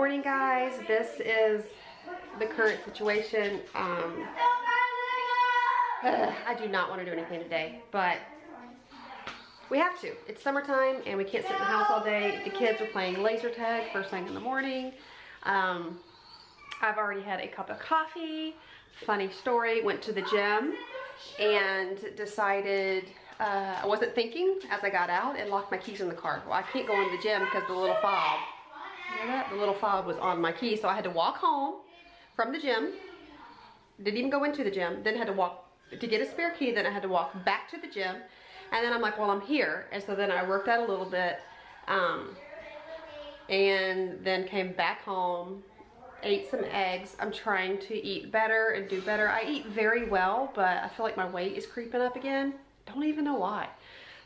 morning, guys. This is the current situation. I do not want to do anything today, but we have to. It's summertime and we can't sit in the house all day. The kids are playing laser tag first thing in the morning. I've already had a cup of coffee. Funny story, went to the gym and decided, I wasn't thinking as I got out and locked my keys in the car. Well, I can't go into the gym because the little fob, you know that? The little fob was on my key, so I had to walk home from the gym. Didn't even go into the gym, then had to walk to get a spare key, then I had to walk back to the gym. And then I'm like, well, I'm here. And so then I worked out a little bit and then came back home, ate some eggs. I'm trying to eat better and do better. I eat very well, but I feel like my weight is creeping up again. Don't even know why.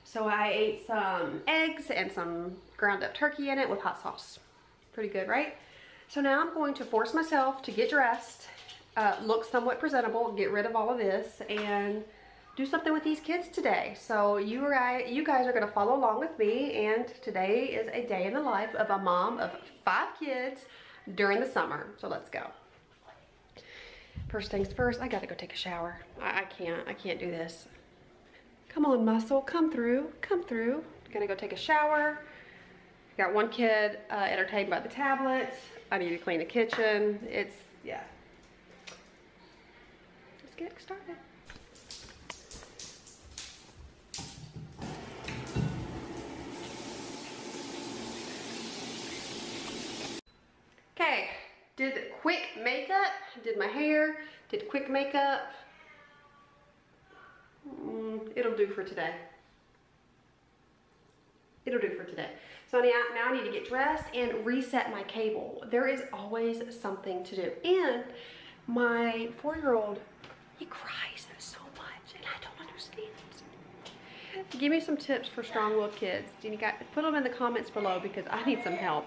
So I ate some eggs and some ground up turkey in it with hot sauce. Pretty good, right? So now I'm going to force myself to get dressed, look somewhat presentable, get rid of all of this, and do something with these kids today. So you guys are gonna follow along with me, and today is a day in the life of a mom of 5 kids during the summer. So let's go. First things first, I gotta go take a shower. I can't do this. Come on, muscle, come through, come through. Gonna go take a shower. Got one kid entertained by the tablet. I need to clean the kitchen. Yeah. Let's get started. Okay, did quick makeup, did my hair, did quick makeup. It'll do for today. It'll do for today. So now I need to get dressed and reset my cable. There is always something to do. And my 4-year-old, he cries so much and I don't understand. Give me some tips for strong-willed kids. You guys, put them in the comments below because I need some help.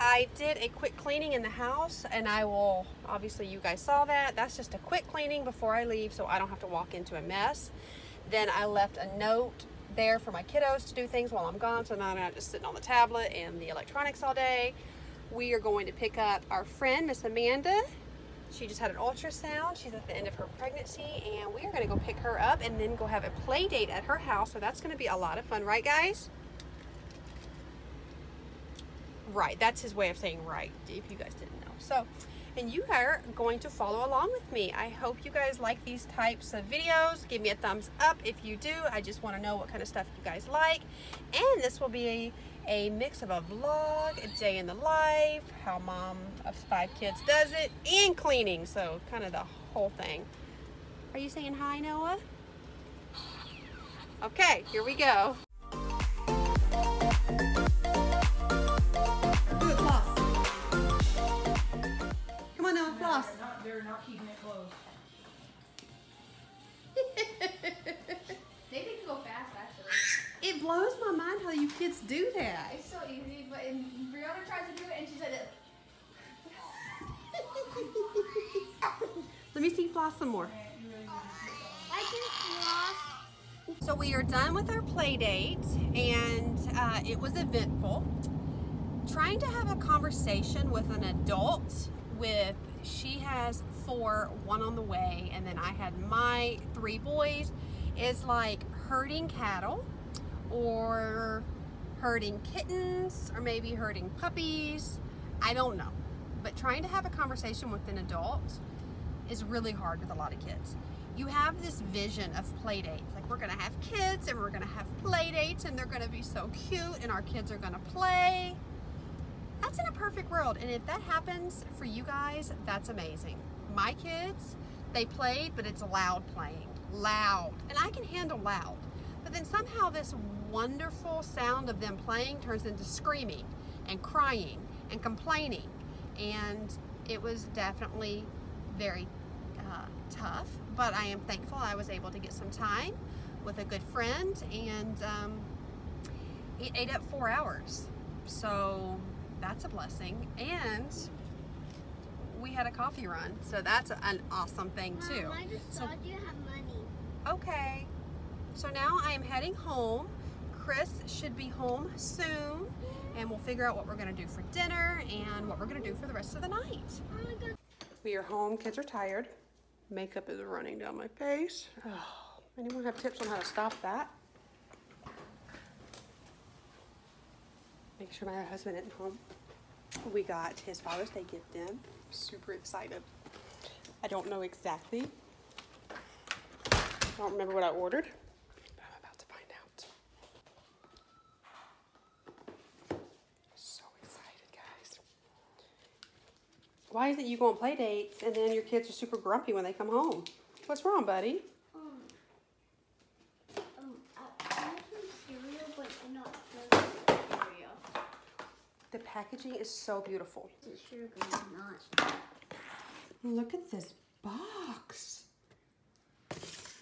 I did a quick cleaning in the house, and I will, obviously you guys saw that. That's just a quick cleaning before I leave so I don't have to walk into a mess. Then I left a note there for my kiddos to do things while I'm gone, so now I'm not just sitting on the tablet and the electronics all day. We are going to pick up our friend, Miss Amanda. She just had an ultrasound. She's at the end of her pregnancy, and we are going to go pick her up and then go have a play date at her house. So that's going to be a lot of fun, right, guys? Right, that's his way of saying right, if you guys didn't know. So and you are going to follow along with me. I hope you guys like these types of videos. Give me a thumbs up if you do. I just want to know what kind of stuff you guys like. And this will be a mix of a vlog, a day in the life, how mom of 5 kids does it, and cleaning. So kind of the whole thing. Are you saying hi, Noah? Okay, here we go. Do it, floss. Come on, Noah, floss. They're not keeping it closed. They think to go fast, actually. It blows my mind how you kids do that. It's so easy, but Brianna tries to do it and she said it. Let me see floss some more. I can floss. So we are done with our play date, and it was eventful. Trying to have a conversation with an adult she has 4, 1 on the way, and then I had my 3 boys, is like herding cattle or herding kittens or maybe herding puppies. I don't know. But trying to have a conversation with an adult is really hard with a lot of kids. You have this vision of play dates, like we're gonna have kids and we're gonna have play dates and they're gonna be so cute and our kids are gonna play. That's in a perfect world, and if that happens for you guys, that's amazing. My kids, they played, but it's loud playing, loud, and I can handle loud. But then somehow this wonderful sound of them playing turns into screaming and crying and complaining, and it was definitely very tough, but I am thankful I was able to get some time with a good friend, and it ate up 4 hours, so that's a blessing. And we had a coffee run, so that's an awesome thing too. Mom, I just saw you have money. Okay, so now I am heading home. Chris should be home soon, and we'll figure out what we're gonna do for dinner and what we're gonna do for the rest of the night. We are home, kids are tired. Makeup is running down my face. Oh, anyone have tips on how to stop that? Make sure my husband isn't home. We got his Father's Day gift in. Super excited. I don't know exactly. I don't remember what I ordered, but I'm about to find out. So excited, guys. Why is it you go on play dates and then your kids are super grumpy when they come home? What's wrong, buddy? I want some cereal, but not cereal. The packaging is so beautiful. It's sugar, not. Look at this box.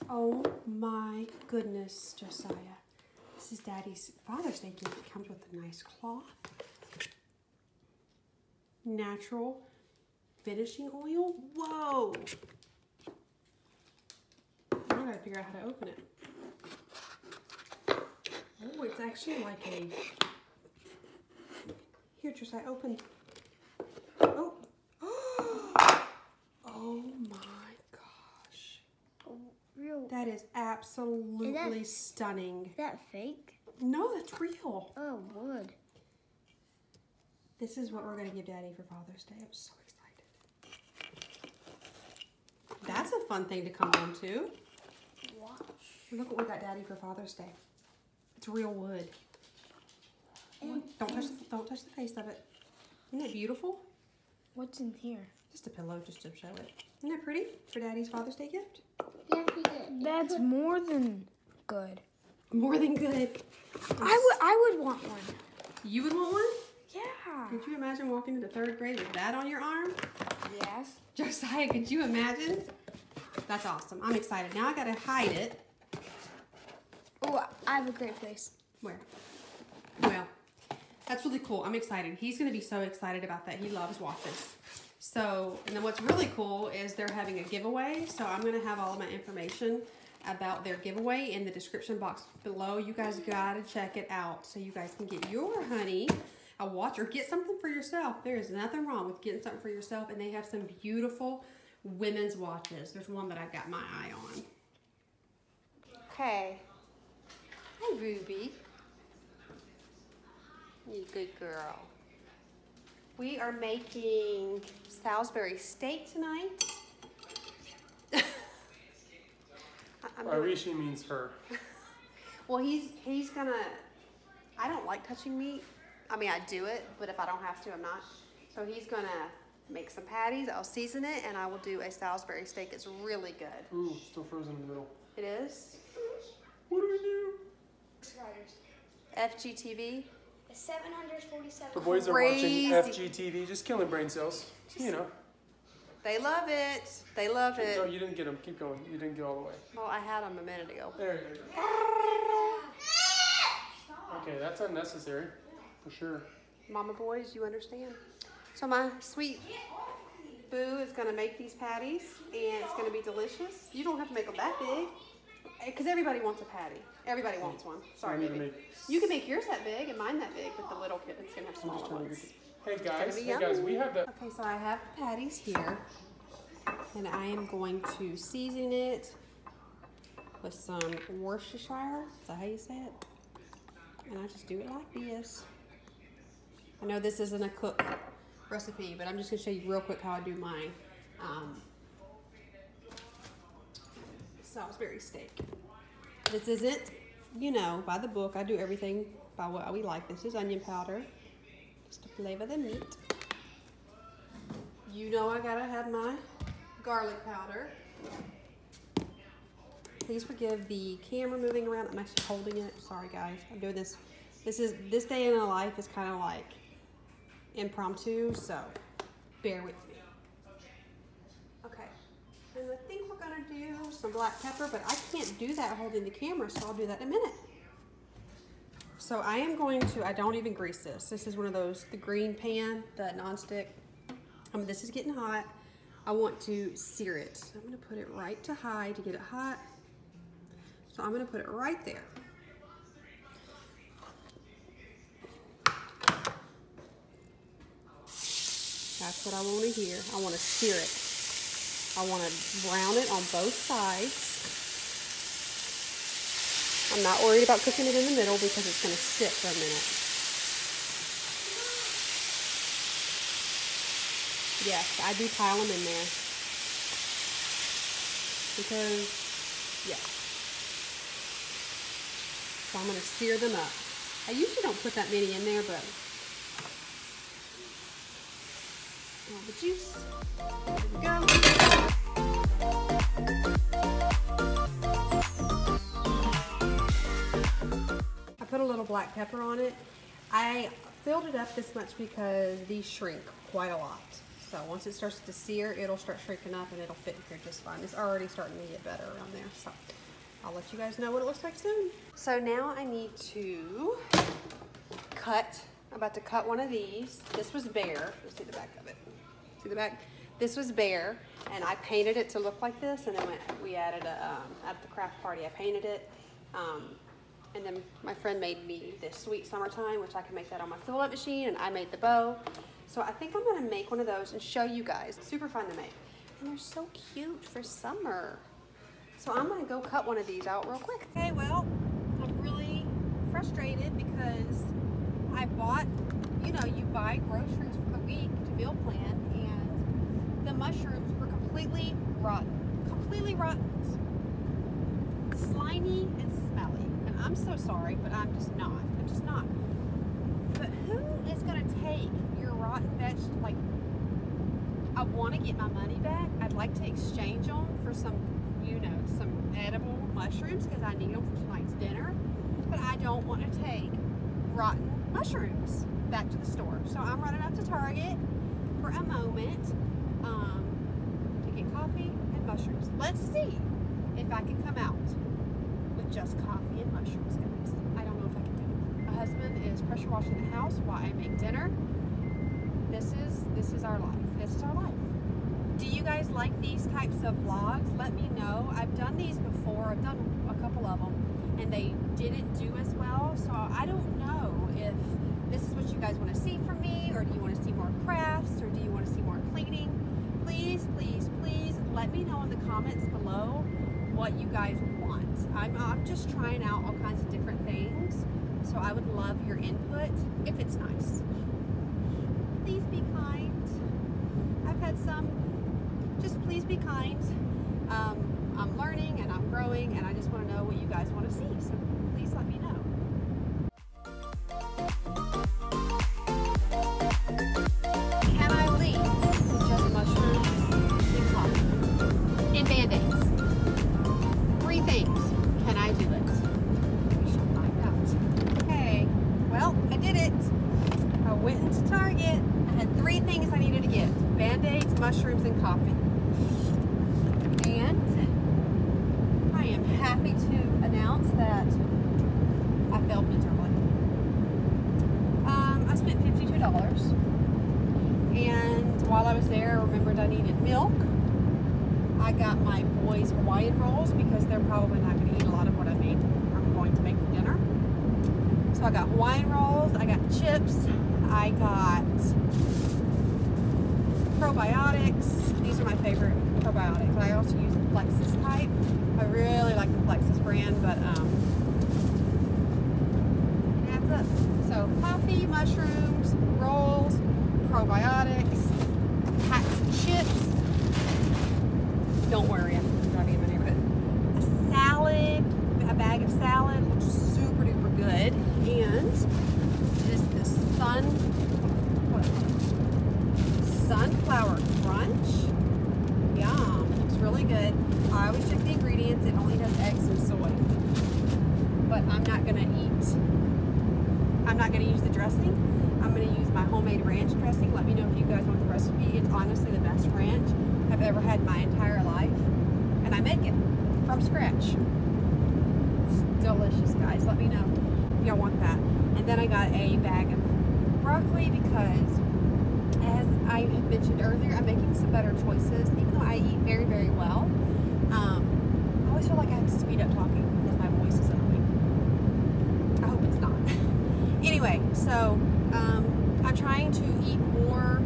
Oh my goodness, Josiah. This is Daddy's Father's Day gift. It comes with a nice cloth. Natural finishing oil. Whoa. I gotta figure out how to open it. Oh, it's actually like a... Here, Josiah, open. Oh. Oh my gosh. Real. That is absolutely stunning. Is that fake? No, that's real. Oh, wood. This is what we're going to give Daddy for Father's Day. I'm so excited. That's a fun thing to come home to. Watch. Look what we got Daddy for Father's Day. It's real wood. Don't touch the face of it. Isn't it beautiful? What's in here? Just a pillow, just to show it. Isn't that pretty for Daddy's Father's Day gift? Yeah, That's more than good. More than good. I would want one. You would want one? Yeah. Could you imagine walking into 3rd grade with that on your arm? Yes. Josiah, could you imagine? That's awesome. I'm excited. Now I gotta hide it. Oh, I have a great place. Where? Well, that's really cool. I'm excited. He's gonna be so excited about that. He loves watches. So, and then what's really cool is they're having a giveaway. So I'm gonna have all of my information about their giveaway in the description box below. You guys gotta check it out so you guys can get your honey a watch or get something for yourself. There is nothing wrong with getting something for yourself, and they have some beautiful women's watches. There's one that I've got my eye on. Okay. Hi, Ruby. You good girl. We are making Salisbury steak tonight. Arishi means her. Well, he's gonna, I don't like touching meat. I mean, I do it, but if I don't have to, I'm not. So he's gonna make some patties, I'll season it, and I will do a Salisbury steak. It's really good. Ooh, still frozen in the middle. It is? What do we do? FGTV. 747. The boys are Crazy. watching FGTV, just killing brain cells. You know. They love it. They love it. No, you didn't get them. Keep going. You didn't get all the way. Well, I had them a minute ago. There you go. Okay, that's unnecessary. For sure. Mama boys, you understand. So my sweet boo is gonna make these patties, and it's gonna be delicious. You don't have to make them that big, because everybody wants a patty. Everybody wants one. Sorry, baby. You can make yours that big and mine that big, but the little kid is gonna have smaller ones. Hey guys, we have the. Okay, so I have the patties here, and I am going to season it with some Worcestershire. Is that how you say it? And I just do it like this. I know this isn't a cook recipe, but I'm just gonna show you real quick how I do mine. Salisbury steak. This isn't, you know, by the book. I do everything by what we like. This is onion powder, just to flavor the meat. You know I gotta have my garlic powder. Please forgive the camera moving around. I'm actually holding it. Sorry guys, I'm doing this. This day in my life is kind of like impromptu, so bear with me. Okay, and I think we're gonna do some black pepper, but I can't do that holding the camera, so I'll do that in a minute. So I am going to, I don't even grease this. This is one of those, the green pan, the nonstick. This is getting hot. I want to sear it. I'm gonna put it right to high to get it hot. So I'm gonna put it right there. That's what I want to hear. I want to sear it. I want to brown it on both sides. I'm not worried about cooking it in the middle because it's going to sit for a minute. Yes, I do pile them in there. Because, yeah. So I'm going to sear them up. I usually don't put that many in there, but all the juice. There we go. I put a little black pepper on it. I filled it up this much because these shrink quite a lot. So once it starts to sear, it'll start shrinking up and it'll fit in here just fine. It's already starting to get better around there. So I'll let you guys know what it looks like soon. So now I need to cut. I'm about to cut one of these. This was bare. You'll see the back of it. See the back? This was bare, and I painted it to look like this, and then we added at the craft party, I painted it, and then my friend made me this sweet summertime, which I can make that on my fill-up machine, and I made the bow. So I think I'm gonna make one of those and show you guys. Super fun to make, and they're so cute for summer. So I'm gonna go cut one of these out real quick. Okay, well, I'm really frustrated because I bought, you know, you buy groceries for the week to meal plan, and the mushrooms were completely rotten. Completely rotten. Slimy and smelly. And I'm so sorry, but I'm just not. I'm just not. But who is going to take your rotten vegetable? Like, I want to get my money back. I'd like to exchange them for some, you know, some edible mushrooms because I need them for tonight's dinner. But I don't want to take rotten mushrooms back to the store. So I'm running up to Target for a moment to get coffee and mushrooms. Let's see if I can come out with just coffee and mushrooms, guys. I don't know if I can do it. My husband is pressure washing the house while I make dinner. This is our life. This is our life. Do you guys like these types of vlogs? Let me know. I've done these before. I've done a couple of them, and they didn't do as well. So I don't know if this is what you guys want to see from me, or do you want to see more crafts, or do you want to see more cleaning? Please, please, please let me know in the comments below what you guys want. I'm just trying out all kinds of different things, so I would love your input if it's nice. please be kind. I've had some, just please be kind. I'm learning and I'm growing and I just want to know what you guys want to see. So please let me know. Can I leave with just mushrooms and coffee and Band-Aids? 3 things. Can I do it? We shall find out. Okay, well, I did it. I went into Target. I had 3 things I needed to get. Band-Aids, mushrooms, and coffee. And I am happy to announce that I failed miserably. I spent $52. And while I was there, I remembered I needed milk. I got my boys Hawaiian rolls because they're probably not going to eat a lot of what I'm going to make for dinner. So I got Hawaiian rolls, I got chips, I got probiotics. These are my favorite probiotics. I also use the Plexus type. I really like the Plexus brand, but it adds up. So coffee, mushrooms, rolls, probiotics, packs of chips. Don't worry, I'm not even near it. A salad, a bag of salad, which is super duper good, and just the sunflower crunch. Yum, looks really good. I always check the ingredients. It only has eggs and soy, but I'm not gonna use the dressing. I'm gonna use my homemade ranch dressing. Let me know if you guys want the recipe. It's honestly the best ranch I've ever had in my entire life, and I make it from scratch. It's delicious, guys. Let me know if y'all want that. And then I got a bag of broccoli because, as I had mentioned earlier, I'm making some better choices. Even though I eat very, very well, I always feel like I have to speed up talking because my voice is annoying. I hope it's not. Anyway, so I'm trying to eat more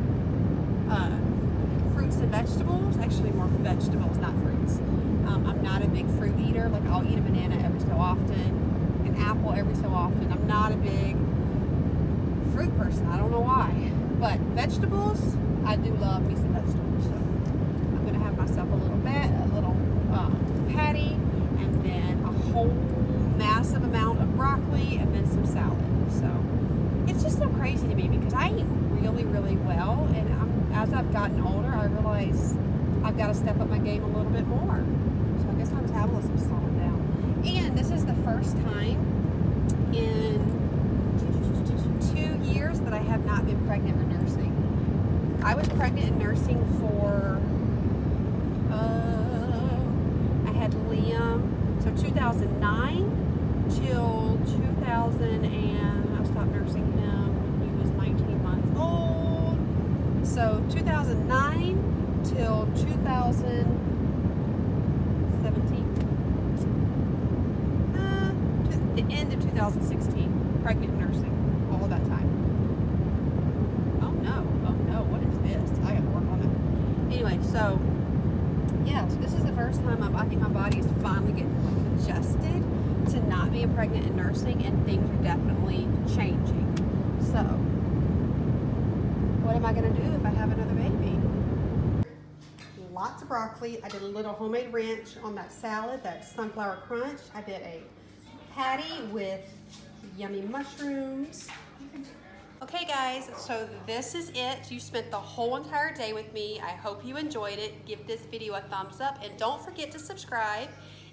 fruits and vegetables. Actually, more vegetables, not fruits. I'm not a big fruit eater. Like, I'll eat a banana every so often, an apple every so often. I'm not a big fruit person. I don't know why. But vegetables, I do love me some vegetables. So I'm going to have myself a little patty, and then a whole massive amount of broccoli, and then some salad. So it's just so crazy to me because I eat really, really well, and as I've gotten older, I realize I've got to step up my game a little bit more. So I guess my metabolism's slowing down. And this is the first time in 2 years that I have not been pregnant or nursing. I was pregnant and nursing for, I had Liam, so 2009 till 2000, and I stopped nursing him when he was 19 months old. So 2009 till 2017. The end of 2016, pregnant and nursing, all of that time. Oh no, what is this? I gotta work on it. Anyway, so yeah, so this is the first time I think my body is finally getting adjusted to not being pregnant and nursing, and things are definitely changing. So, what am I gonna do if I have another baby? Lots of broccoli. I did a little homemade ranch on that salad, that sunflower crunch. I did a patty with yummy mushrooms. Okay guys, so this is it. You spent the whole entire day with me. I hope you enjoyed it. Give this video a thumbs up, and don't forget to subscribe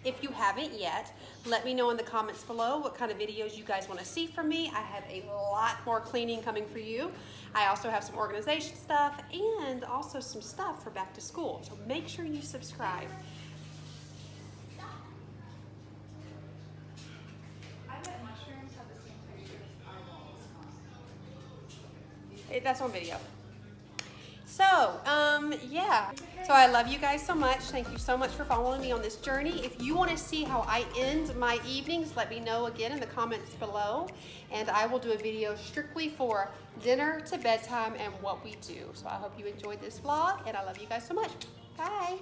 if you haven't yet. Let me know in the comments below what kind of videos you guys want to see from me. I have a lot more cleaning coming for you. I also have some organization stuff and also some stuff for back to school. So make sure you subscribe. That's on video. So, yeah. So I love you guys so much. Thank you so much for following me on this journey. If you want to see how I end my evenings, let me know again in the comments below. And I will do a video strictly for dinner to bedtime and what we do. So I hope you enjoyed this vlog, and I love you guys so much. Bye.